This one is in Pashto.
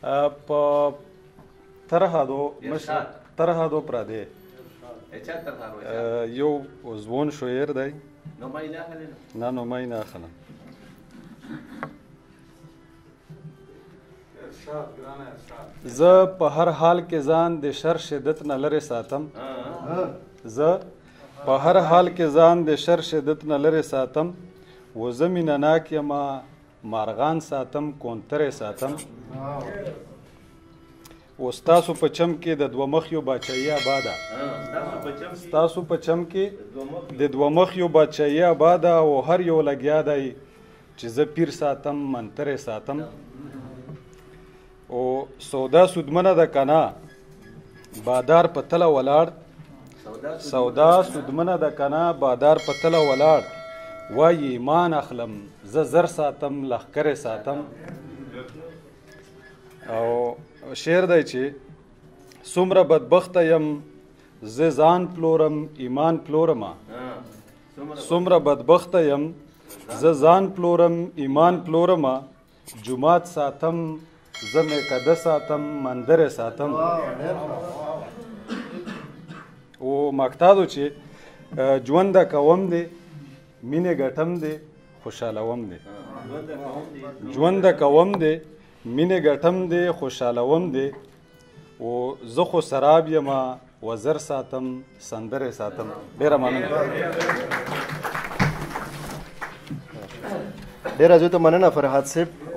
په ترهادو پردې یو ځوان شاعر دی نه نومای نه اخلم زه په هر حال کې ځان د شر شدت نه لرې ساتم زه په هر حال کې ځان د شر شدت نه لرې ساتم و زه مینه ناک یمه مارغان ساتم کونترې ساتم و ستاسو په چم کې د دوه مخیو باچایي آباده ستاسو په چم کې د دوه مخیو باچایي آباده او هر یو لګیا دی چې زه پیر ساتم منترې ساتم او سودا سودمنه ده که نه بادار په تله ولاړ سودا سودمنه ده که نه بادار په تله ولاړ وایي ایمان اخلم زه زر ساتم لښکرې ساتم او شعر دی چې څومره بدبخته یم زه ځان پلورم ایمان پلورمه څومره بدبخته یم زه ځان پلورم ایمان پلورمه جومات ساتم زه میکده ساتم مندرې ساتم او مقتادو چې ژونده کوم دی مینې ګټم دی خوشحالوم دی ژونده کوم دی مینې ګټم دی خوشحالوم دی او زه خو سراب یمه وزر ساتم سندرې ساتم ډېره مننه ډېره زیاته مننه فرهاد صاحب